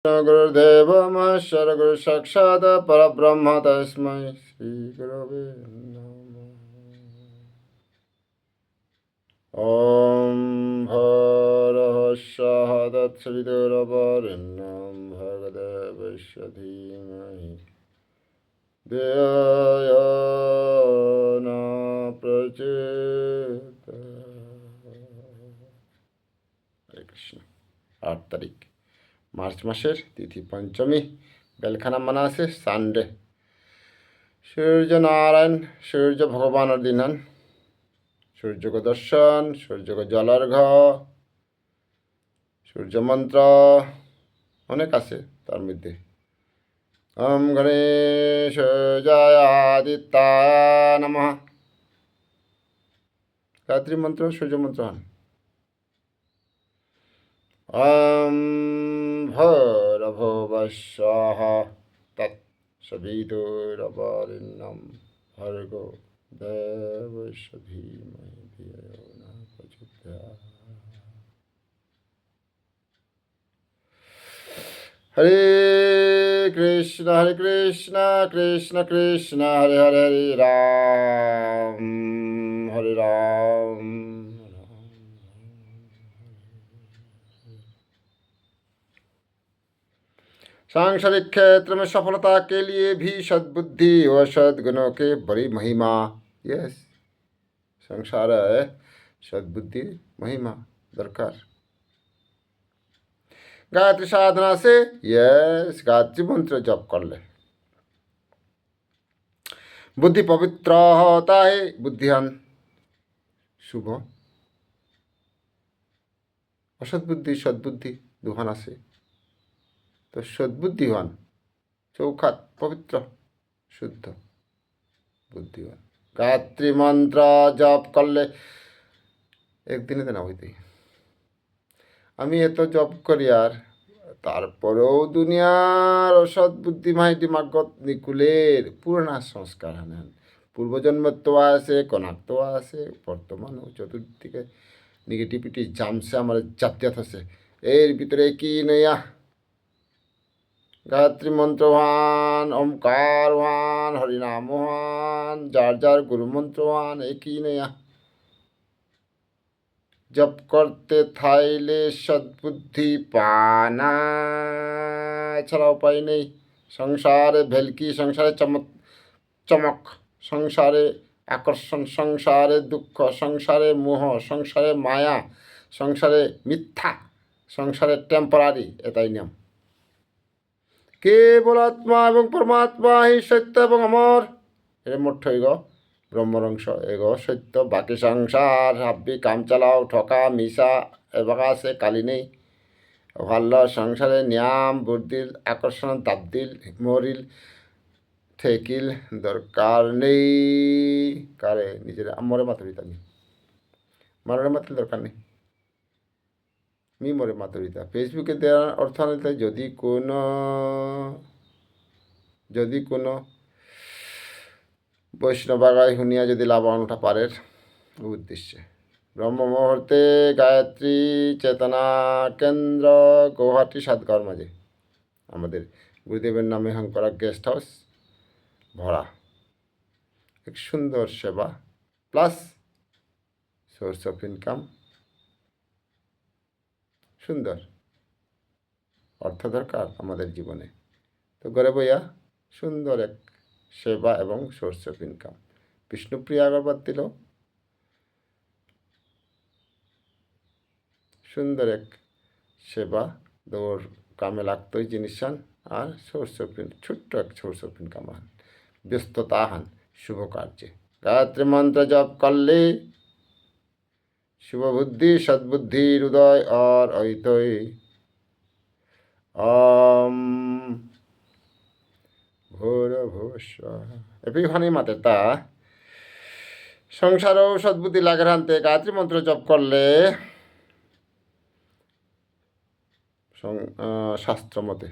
गुरुदेव महेश्वर गुरु साक्षात् परब्रह्म तस्मै श्री गुरवे नमः। ॐ भरः तत्सवितुर्वरेण्यं भर्गदेवस्य धीमहि धियो न प्रचोदयात्। हरे कृष्ण। 8 তারিখ মার্চ মাসের তিথি পঞ্চমী, বেলখানা মানা আছে সানডে। সূর্য নারায়ণ সূর্য ভগবানের দিন হন। সূর্যকে দর্শন, সূর্যকে জলার্ঘ, সূর্য মন্ত্র অনেক আছে। তার মধ্যে ওম গণেশায় আদিত্যায় নমঃ গায়ত্রী মন্ত্র সূর্য মন্ত্র হন। ওম ভূর্ভুবঃস্বঃ তৎসবিতুর্বরেণ্যं ভর্গো দেবস্য ধীমহি ধিयो ন প্রচোদয়াৎ। হরে কৃষ্ণ কৃষ্ণ কৃষ্ণ হরে হরে, হরে রাম হরে রাম। सांसारिक क्षेत्र में सफलता के लिए भी सद्बुद्धि व सद्गुणों के बड़ी महिमा। यस, संसार है सद्बुद्धि महिमा दरकार। गायत्री साधना से यस गायत्री मंत्र जप कर ले, बुद्धि पवित्र होता है, बुद्धिहान शुभ। असद्बुद्धि सद्बुद्धि दुहान आसे, तो सद्बुद्धिवान चौखात पवित्र शुद्ध बुद्धिवान। गायत्री मंत्र जप कर ले एक दिन ना হইতে আমি এত জপ করি আর তারপরেও দুনিয়ার অসৎ বুদ্ধি মাহিতি মাগত নিকুলের পুরনা সংস্কার হানেন। পূর্বজন্মের তো আছে, কনাক তো আছে, বর্তমান ও চতুর্দিকে নেগেটিভিটি জামছে আমার জাতীয় আছে। এর ভিতরে কি নয়া गायत्री मंत्रवान, ओंकारवान, हरिनामवान, जार जार गुरु मंत्रवान एक ही नया जप करते थाइले सद्बुद्धि पाना छाड़ा उपाय नहीं। संसारे भेलकी, संसारे चमक, संसारे आकर्षण, संसारे दुख, संसारे मोह, संसारे माया, संसारे मिथ्या, संसारे टेम्परारी एटाई नियम। केवल आत्मा एवं परमात्मा ही सत्य एवं अमर। ये मुठ्ठ एगो ब्रह्मरंश एगो सत्य। बाकी संसार हाब्बी काम चालाओ ठका मिसा एबागा से काली नहीं। भाल्ल संसारे नियम बुद्धिल आकर्षण दाबदिल मरिल ठेकिल दरकार नहीं। कारे निजेर आम्मरे मातुरिता नहीं, मानरे मातुरिता दरकार नहीं। मी मरे मातुरिता फेसबुके देওয়ার অর্থনীতি যদি কোনো বৈষ্ণবাগায় শুনিয়া যদি লাভবান উঠা পারের উদ্দেশ্যে। ব্রহ্ম মুহূর্তে গায়ত্রী চেতনা কেন্দ্র গৌহাটি সাতগাঁওর মাঝে আমাদের গুরুদেবের নামে করা গেস্ট হাউস ভরা। এক সুন্দর সেবা প্লাস সোর্স অফ ইনকাম, সুন্দর অর্থ দরকার আমাদের জীবনে। তো ঘরে বইয়া সুন্দর এক সেবা এবং source of income. Bishnupriya Agrabad দিল সুন্দর এক সেবা, দৌড় কামে লাগতোই জিনিস হান আর সোর্স অফ ছোট্ট এক সোর্স অফ ইনকাম হান, ব্যস্ততা হান শুভ কার্যে। গায়ত্রী মন্ত্র জপ করলে शुभ बुद्धि सद्बुद्धि हृदय और ऐतय। ओम भूर्भुवस्सुः। एपिफानी मातेता संसारो सद्बुद्धि लागे हानते गायत्री मंत्र जप करले शास्त्र मते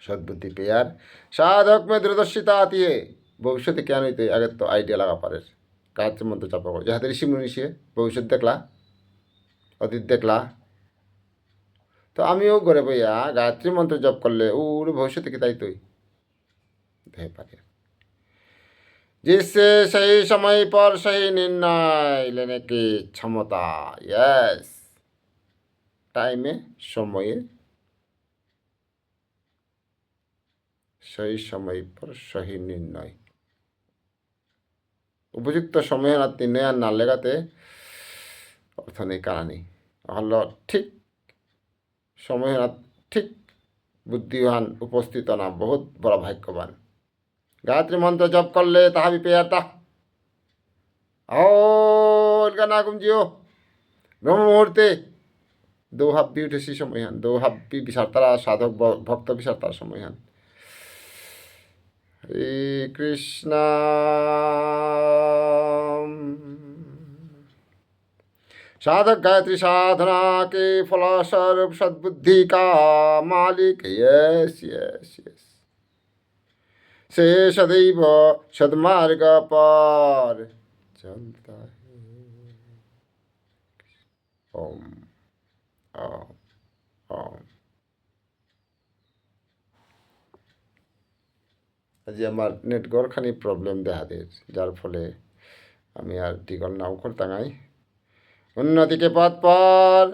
सद्बुद्धि पेयार साधक में दूरदर्शिता आती है। भविष्य क्या नहीं आगे तो आइडिया लगा पारे गायत्री मंत्र जप करो। যাহাতে ঋষি মুনি ভবিষ্যৎ দেখলা, অতীত দেখলা, তো আমিও ঘরে বইয়া গায়ত্রী মন্ত্র জপ করলে ওর ভবিষ্যতে কি তাই তুই হয়ে পারে, जिससे सही समय पर सही निर्णय लेने की क्षमता। यस, টাইমে সময়ে সহি সময় পর সহি নির্ণয়, উপযুক্ত সময়ে নির্ণয় না লেগাতে অর্থ নেই, কারা নেই। হল ঠিক সময় ঠিক বুদ্ধিমান উপস্থিত না বহুত বড় ভাগ্যবান। গায়ত্রী মন্ত্র জপ করলে তাহা বিপেয়াতা নাগুম জিও ব্রহ্ম মুহূর্তে দৌহাব্বি উঠেছি সময় হান, দৌহাব্বি বিশাল তারা সাধক ভক্ত বিশাল তার সময় হান। হরে কৃষ্ণ। साधक गायत्री साधना के फलस्वरूप सद्बुद्धि का मालिक यस यस यस से सदैव सदमार्ग पर चलता है। ओम ओम ओम। আজি আমার নেটওয়ার্কখানি প্রবলেম দেখা দেয়, যার ফলে আমি আর টিকল নাও করতাঙাই। उन्नति के पथ पर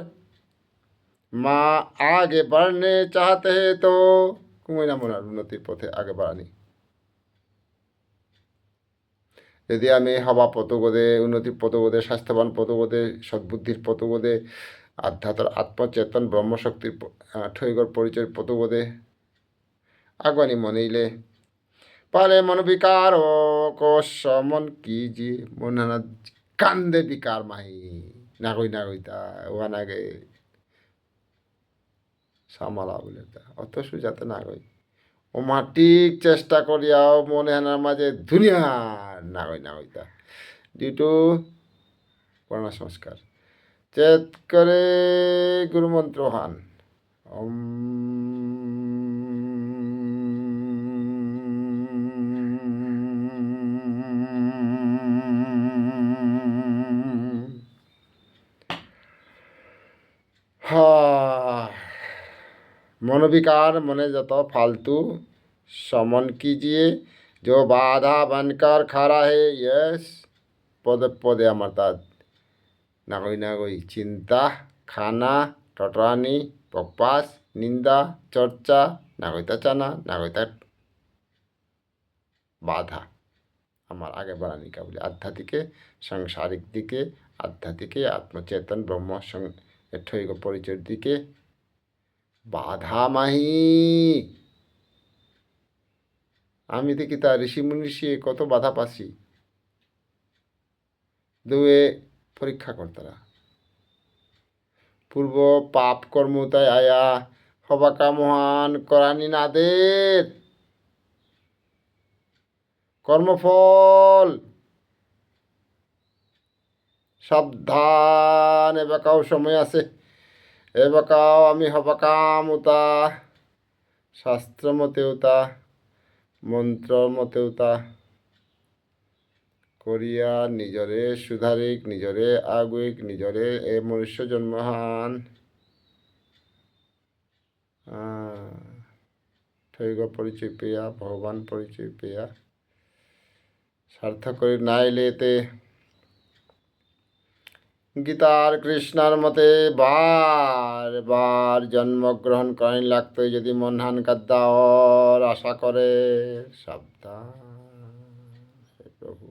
माँ आगे बढ़ने चाहते हैं तो कुमें ना मनार उन्नतिर पथे आगे बढ़ानी। यदि आमी हवा पतगोदे उन्नतिर पतगोदे स्वास्थ्यवान पतगोदे सद्बुद्धिर पतगोदे आध्यात्म आत्मचेतन ब्रह्मशक्तिर ठैगर परिचय पतगोदे आगवानी मनीले पाले मनोविकार को समन कीजिए। मन कांदे विकार माही নাগই নাগইতা ওখানে আগে সামালা বলে অত সুজাতে নাগই ও মাটিক চেষ্টা করিয়াও মনে হানার মাঝে দুনিয়া নাগই নাগইতা ডিটু পড়া সংস্কার চেত করে গুরুমন্ত্র হান ওম मनोविकार मने जत फालतू समन कीजिए जो बाधा बनकर खड़ा है। यस पदे पदे আমার তার নাগই নাগই চিন্তা খানা টটরানি পপাস নিন্দা চর্চা নাগইতা চানা নাগইতা বাধা আমার আগে বাড়ানি কাবুলি আধ্যাত্মিকে সাংসারিক দিকে আধ্যাত্মিকে আত্মচেতন ব্রহ্ম ঠৈক পরিচয়ের দিকে বাধা মাহি। আমি দেখি তা ঋষি মুনিষি কত বাধা পাচ্ছি দুয়ে পরীক্ষা করতারা পূর্ব পাপ কর্ম তাই আয়া হবাকা মহান করানি নাদের কর্মফল সাবধান এবাকাও সময় আছে এবাকাও আমি হবাকাম উতা শাস্ত্র মতে উতা মন্ত্র মতে উতা করিয়া নিজরে সুধারিক নিজরে আগুইক নিজরে এ মনুষ্য জন্মহান ঠৈগ পরিচয় পেয়া ভগবান পরিচয় পেয়া সার্থক করে নাইলেতে গীতার কৃষ্ণার মতে বার বার জন্মগ্রহণ করেন লাগতো যদি মনহান গাদ্দার আশা করে সাবধান প্রভু।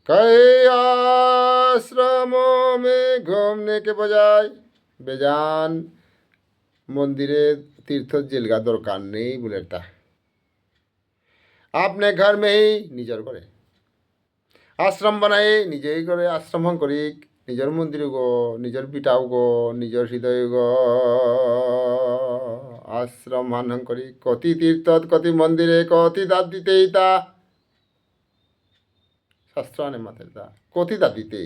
कई आश्रमों में घूमने के बजाय बेजान मंदिरे तीर्थ जिलगा दरकार नहीं बोलेता आपने घर में ही निजर करे आश्रम बनाए निजे ही करे आश्रम करी निजर मंदिर गो निजर पिटाओ गो निजर हृदय गो आश्रम मान करी कति तीर्थ कति मंदिरे कति दाब दीते ता शास्त्र ने माते ता कति दाब दीते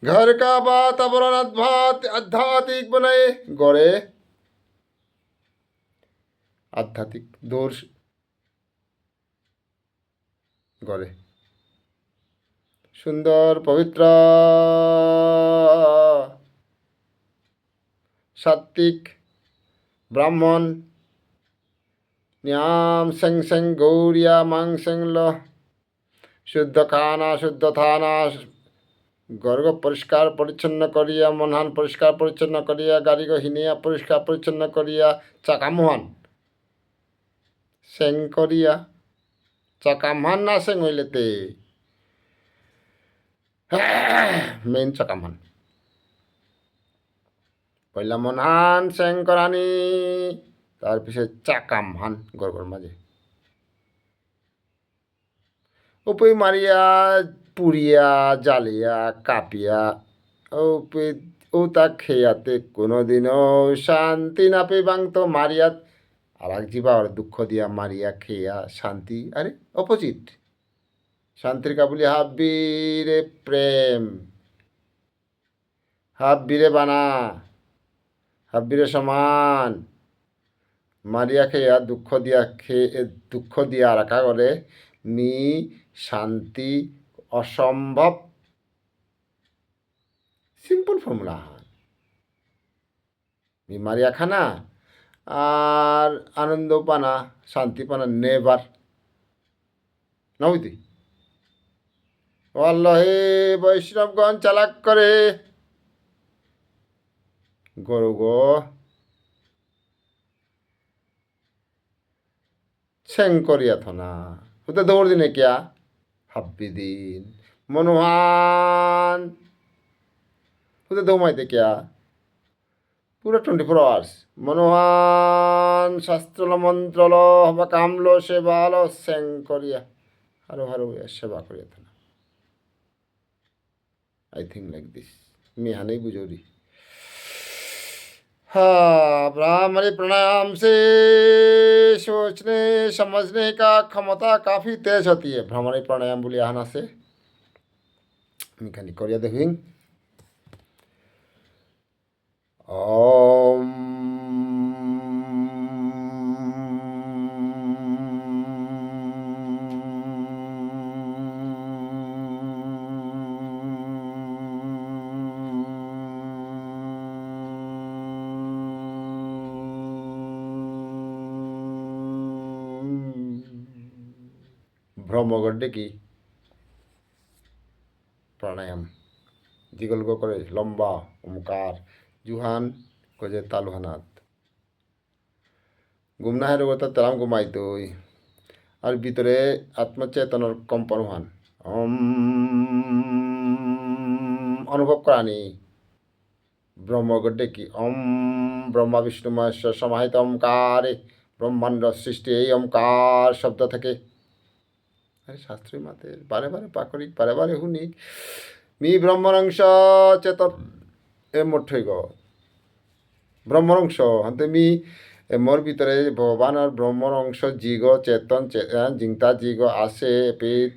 घर का वातावरण आध्यात्मिक बनाए गड़े आध्यात्मिक दोष গড়ে। সুন্দর পবিত্র সাত্বিক ব্রাহ্মণ ন্যাম সেং সেং গৌরিয়া মাং সেং ল শুদ্ধ খানা শুদ্ধ থানা গর্গ পরিষ্কার পরিচ্ছন্ন করিয়া মনহান পরিষ্কার পরিচ্ছন্ন করিয়া গাড়ি হিনিয়া পরিষ্কার পরিচ্ছন্ন করিয়া চাকামোহন সেং করিয়া চাকামহান না সেং হইলেতে মেইন চাকামহান পয়লা মনহান সেং করানি তার পিছে চাকামহান গর্গর মাঝে উপই মারিয়া পুড়িয়া জ্বালিয়া কাঁপিয়া ও তা খেয়াতে কোনোদিনও শান্তি না পেবাং তো মারিয়া আর এক জীবা দুঃখ দিয়া মারিয়া খেয়া শান্তি আরে অপোজিট শান্তির কাবুলি হাব্বিরে প্রেম হাব্বিরে বানা হাব্বিরে সমান মারিয়া খেয়া দুঃখ দিয়া রাখা করে মি শান্তি অসম্ভব সিম্পল ফর্মুলা মি মারিয়া খানা আর আনন্দ পানা শান্তি পানা নেবার নবীতি আল্লাহে বৈষ্ণবগণ চালাক করে গরু গো সেং করিয়া থনা ওতে দৌড় দিনে কিয়া হাব্বি দিন মনোহান ওতে দৌমাইতে কিয়া পুরো 24 আওয়ার্স মনোহান শাস্ত্রল মন্ত্রল হবা কামল সেবাল সেং করিয়া হারো হারো সেবা করিয়া থনা आई थिंक लाइक दिस मैं यहाँ नहीं बुझोरी हाँ ब्राह्मणी प्राणायाम से सोचने समझने का क्षमता काफ़ी तेज होती है ब्राह्मणी प्राणायाम बोली आना से मिखानी करिया देखिं ओम ব্রহ্মগড্ডে কি প্রাণায়াম জিগলগ করে লম্বা ওমকার জুহান কজে তালুহানাত গুমনা হের গোতা তারাম ঘুমাইতই আর ভিতরে আত্মচেতনার কম্পন হান অনুভব করানি ব্রহ্মগড্ডে কি ব্রহ্মা বিষ্ণু মহেশ্বর সমাহিত ওমকারে ব্রহ্মাণ্ড সৃষ্টি এই ওমকার শব্দ থেকে আরে শাস্ত্রী মাতের বারে বারে পাকড়িক বারে বারে হুনিক মি ব্রহ্মরংশ চেতন এ মোঠই গ ব্রহ্মরংশ হাতে মি মোর ভিতরে ভগবান আর ব্রহ্মর অংশ জিগ চেতন জিংতা জিগ আসে পিত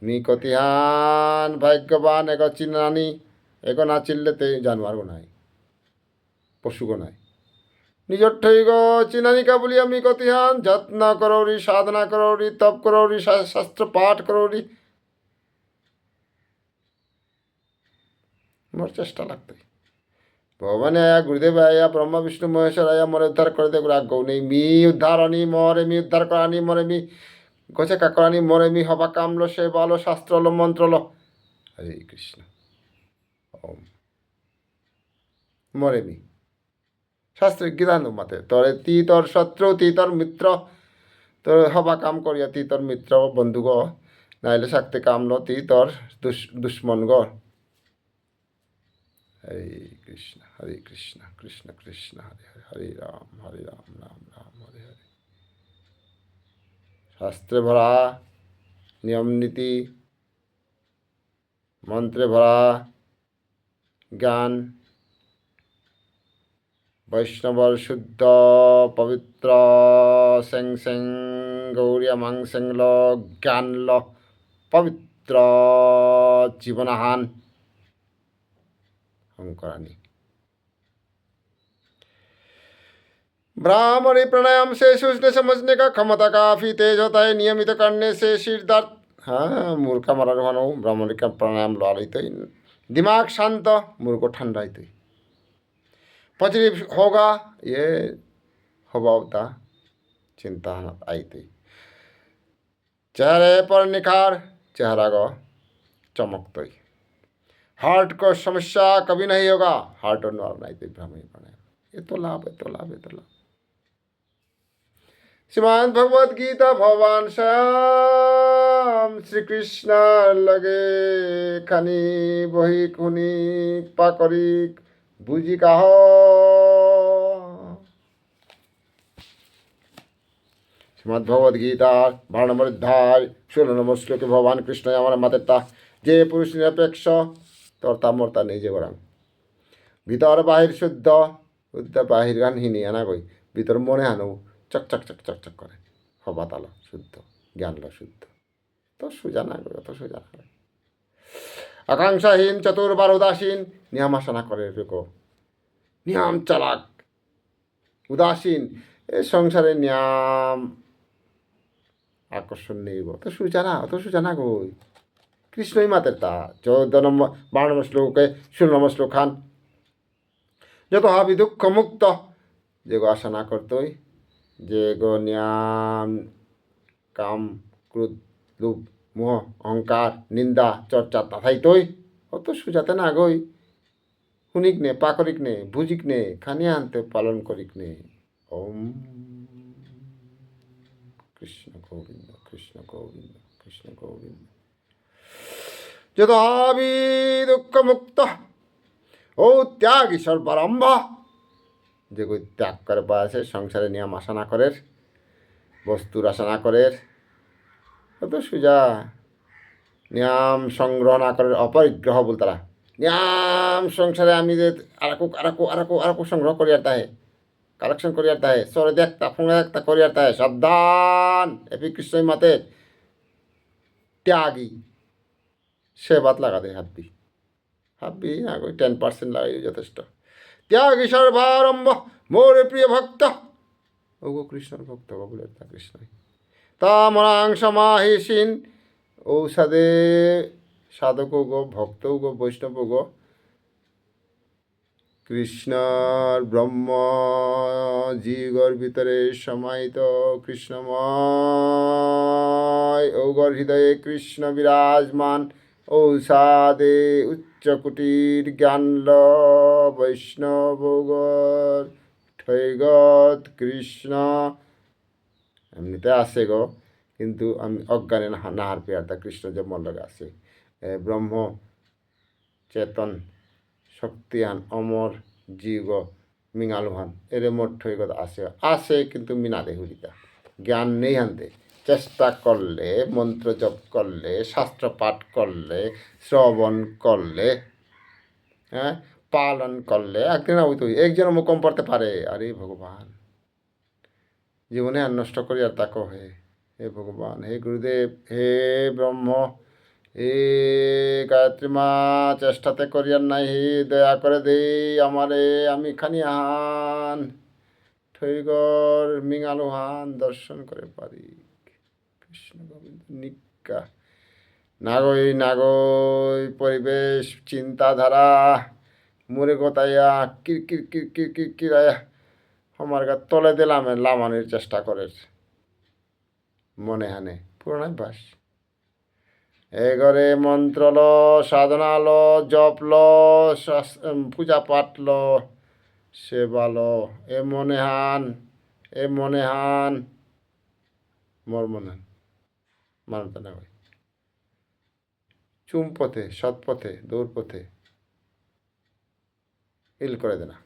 মি কতিহান ভাগ্যবান এগ চিনানি এগ না চিনলেতে জানোয়ার গো নাই পশু গো নাই নিজর ঠইগ চিনানিকা বলি আমি কতিহান যত্ন করৌরি সাধনা করৌরি তপ করৌরি শাস্ত্র পাঠ করৌরি মোর চেষ্টা লাগতই ভগবানে আয়া গুরুদেব আয়া ব্রহ্মা বিষ্ণু মহেশ্বর আয়া মরে উদ্ধার করে দেব আজ্ঞাও নেই মি উদ্ধারণী মরে মি উদ্ধার করানি মরে মি গোছে কাকরানি মরে মি হবা কামল সে বালো শাস্ত্রল মন্ত্রল হরে কৃষ্ণ ওম মরে মি শাস্ত্রে গীতানু মাতে তরে তি তোর শত্রু তি তোর মিত্র তোর হবা কাম করিয়া তি তোর মিত্র বন্ধু গ নাইলে শাক্তি কামল তি তোর দুশ্মন গ হরে কৃষ্ণ কৃষ্ণ কৃষ্ণ হরে হরে হরে রাম রাম রাম হরে হরে শাস্ত্রে ভরা নিয়ম নীতি মন্ত্রে ভরা জ্ঞান বৈষ্ণবর শুদ্ধ পবিত্র সেং সেং গৌরিয়া মাং সেং ল জ্ঞান ল পবিত্র জীবনাহান अंकुरानी ब्राह्मणी प्राणायाम से सोचने समझने का क्षमता काफी तेज होता है नियमित करने से सिर दर्द हाँ मूर्खा मरार भानो ब्राह्मण का प्राणायाम लो आली तो दिमाग शांत मूर्ख को ठंडा ही तो पॉजिटिव होगा ये होता चिंता आई थी चेहरे पर निखार चेहरा को चमकते ही हार्ट को समस्या कभी नहीं होगा हार्ट और नॉर्मल नहीं थी भ्रम ये तो लाभ है तो लाभ है तो लाभ श्रीमान भगवत गीता भगवान श्याम श्री कृष्ण लगे खानी बही खुनी पाकरिक बुझी का हो श्रीमद् भगवद गीता 12 নম্বর অধ্যায় 16 নম্বর শ্লোকে ভগবান কৃষ্ণ আমার মাতেরটা যে পুরুষ নিরপেক্ষ তর্তা মর্তা নিজে করান ভিতর বাহির শুদ্ধ উদ্ধ বাহির গানহীনী আনা গই ভিতর মনে হানো চকচক চকচক চক করে হবা তালো শুদ্ধ জ্ঞান লো শুদ্ধ তো সোজা না গো তো সোজা না আকাঙ্ক্ষাহীন চতুর্বার উদাসীন নিয়মাসনা করে রেখো নিয়ম চালাক উদাসীন এ সংসারে নিয়ম আকর্ষণ নেই অত সোজা না গই কৃষ্ণই মাতের তা 14 নম্বর 12 নম্বর শ্লোকে 16 নম্বর শ্লোক খান যত হাবি দুঃখ মুক্ত যে গো আশা না করতোই যে গো নিয়াম কাম ক্রোধ লোভ মোহ অহংকার নিন্দা চর্চা তাথাই তৈ অত সুজাতে না গই শুনিক নে পাকরিক নে বুঝিক নে খানিয়া আনতে পালন করিক নে ওম কৃষ্ণ গোবিন্দ কৃষ্ণ গোবিন্দ কৃষ্ণ গোবিন্দ যত হাবি দুঃখ মুক্ত ও ত্যাগ ঈশ্বর বারম্ভ যে কই ত্যাগ করে পাশে সংসারে নিয়ম আশা না করে বস্তুর আশা না করে অত সুজা নিয়ম সংগ্রহ না করে অপরিগ্রহ বল তারা নিয়ম সংসারে আমি যে আরাকু সংগ্রহ করি আর তাহে কালেকশন করি আর তাহে সরে দেখতা ফোনে দেখতা করি আর তাহে সাবধান এপি কৃষ্ণই মাতে ত্যাগী সে বাত লাগা দে হাব্বি না কই 10% লাগাই যথেষ্ট ত্যাগী সর্বারম্ভ মোর প্রিয় ভক্ত ও গো কৃষ্ণর ভক্ত বলে তা কৃষ্ণই তামরাং সমাহিসীন ঔষধে সাধক গো ভক্ত গো বৈষ্ণব গো কৃষ্ণর ব্রহ্ম জীবর ভিতরে সমাহিত কৃষ্ণময় ঔগর হৃদয়ে কৃষ্ণ বিরাজমান ঔষাদে উচ্চকুটির জ্ঞানল বৈষ্ণবগর ঠৈগত কৃষ্ণ এমনিতে আছে গো কিন্তু আমি অজ্ঞানে নাহার পেয়ারতা কৃষ্ণ যে মল্লকে আছে ব্রহ্ম চেতন শক্তিহান অমর জীব মিঙালুহান এর মোট ঠৈগত আছে কিন্তু মিনা দেহুরিতা জ্ঞান নেই হানতে চেষ্টা করলে মন্ত্র জপ করলে শাস্ত্র পাঠ করলে শ্রবণ করলে হ্যাঁ পালন করলে একদিন ওই তো একজন মুকম পড়তে পারে আরে ভগবান জীবনে আর নষ্ট করি আর তাকে হে ভগবান হে গুরুদেব হে ব্রহ্ম হে গায়ত্রী মা চেষ্টাতে করিয়ার নাই হে দয়া করে দেই আমারে আমি খানি হান ঠৈগর মিঙালু হান দর্শন করে পারি কৃষ্ণ গোবিন্দ নিকা নাগই পরিবেশ চিন্তাধারা মুরে গোতাইয়া কিরায়া আমার গা তলে দিলাম লামানির চেষ্টা করে মনে হানে পুরোনাই বাস এ ঘরে মন্ত্র ল সাধনা ল জপ ল পূজা পাঠ ল সেবা ল এ মনে হান মোর মনে হান মানতে না ভাই চুম পথে সৎ পথে দৌড় পথে ইল করে দেনা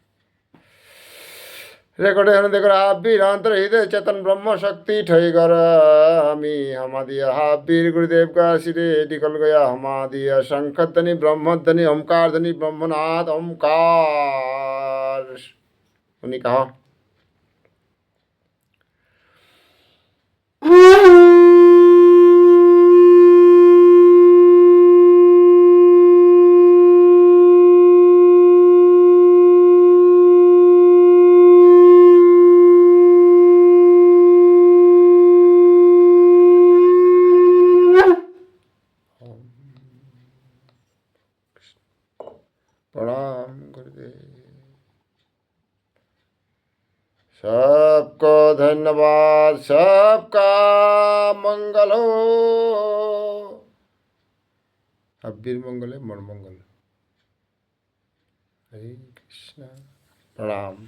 রেকর্ডে হন দেখো হাব্বির অন্তর হৃদয় চেতন ব্রহ্ম শক্তি ঠই গর আমি হামাদিয়া হাব্বির গুরুদেব কা শিরে ডিকল গয়া হামাদিয়া শঙ্খধ্বনি ব্রহ্মধ্বনি ওমকার ধ্বনি ব্রহ্মনাথ ওমকার উনি কহ प्रणाम गुरुदेव। सबको धन्यवाद, सबका मंगल हो। अब्बीर मंगल है, मन मंगल। हरे कृष्णा। प्रणाम।